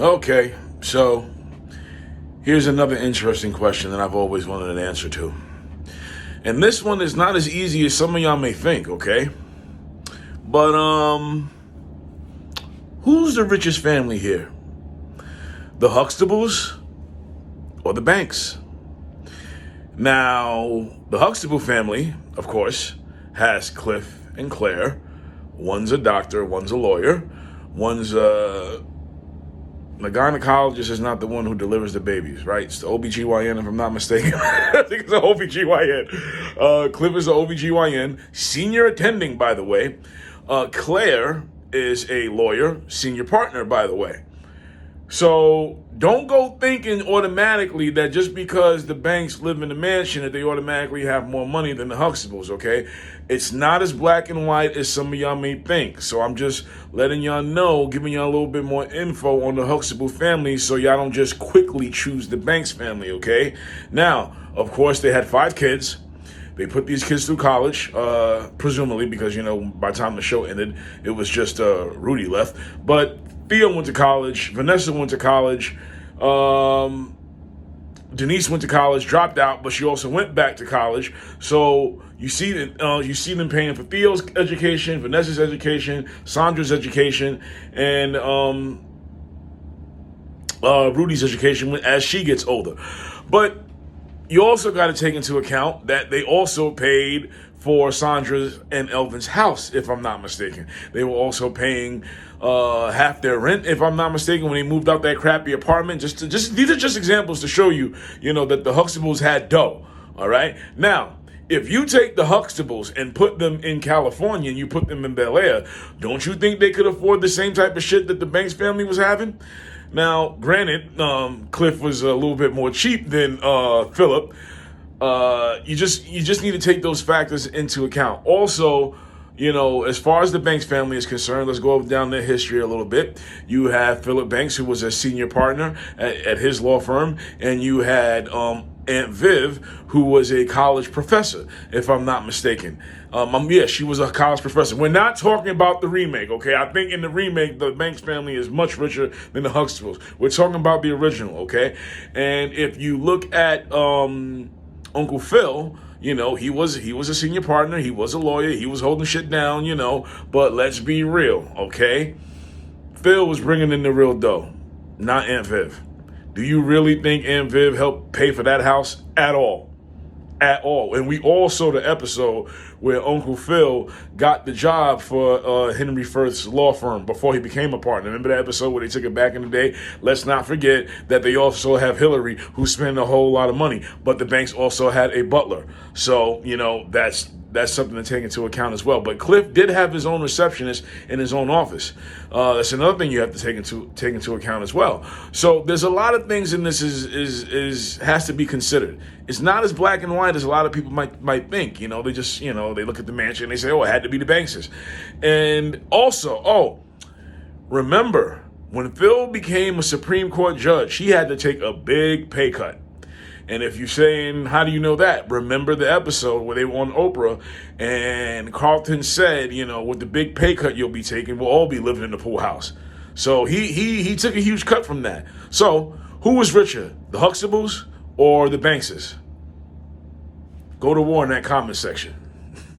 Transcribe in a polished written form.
Okay, so here's another interesting question that I've always wanted an answer to. And this one is not as easy as some of y'all may think, okay? But who's the richest family here? The Huxtables or the Banks? Now, the Huxtable family, of course, has Cliff and Claire. One's a doctor, one's a lawyer, one's the gynecologist is not the one who delivers the babies, right? It's the OBGYN, if I'm not mistaken. I think it's an OBGYN. Cliff is an OBGYN, senior attending, by the way. Claire is a lawyer, senior partner, by the way. So don't go thinking automatically that just because the Banks live in the mansion that they automatically have more money than the Huxtables, okay? It's not as black and white as some of y'all may think. So I'm just letting y'all know, giving y'all a little bit more info on the Huxtable family so y'all don't just quickly choose the Banks family, okay? Now, of course, they had 5 kids. They put these kids through college, presumably because, by the time the show ended, it was just Rudy left. But Theo went to college. Vanessa went to college. Denise went to college, dropped out, but she also went back to college. So you see them paying for Theo's education, Vanessa's education, Sandra's education, and Rudy's education as she gets older. But you also got to take into account that they also paid for Sandra's and Elvin's house, if I'm not mistaken. They were also paying half their rent, if I'm not mistaken, when they moved out that crappy apartment. These are just examples to show you, that the Huxtables had dough. All right. Now, if you take the Huxtables and put them in California and you put them in Bel-Air, don't you think they could afford the same type of shit that the Banks family was having? Now, granted, Cliff was a little bit more cheap than Philip. You just need to take those factors into account. Also, as far as the Banks family is concerned, let's go down their history a little bit. You have Philip Banks, who was a senior partner at his law firm, and you had Aunt Viv, who was a college professor, if I'm not mistaken. She was a college professor. We're not talking about the remake, okay? I think in the remake, the Banks family is much richer than the Huxtables. We're talking about the original, okay? And if you look at Uncle Phil, he was a senior partner. He was a lawyer. He was holding shit down, But let's be real, okay? Phil was bringing in the real dough, not Aunt Viv. Do you really think Aunt Viv helped pay for that house at all? At all. And we all saw the episode where Uncle Phil got the job for Henry Firth's law firm before he became a partner. Remember that episode where they took it back in the day? Let's not forget that they also have Hillary, who spent a whole lot of money. But the Banks also had a butler. So, that's something to take into account as well. But Cliff did have his own receptionist in his own office. That's another thing you have to take into account as well. So there's a lot of things in this has to be considered. It's not as black and white as a lot of people might think. They just they look at the mansion and they say, oh, it had to be the Bankses. And also, remember when Phil became a Supreme Court judge, he had to take a big pay cut. And if you're saying, how do you know that? Remember the episode where they were on Oprah and Carlton said, with the big pay cut you'll be taking, we'll all be living in the pool house. So he took a huge cut from that. So who was richer, the Huxtables or the Bankses? Go to war in that comment section.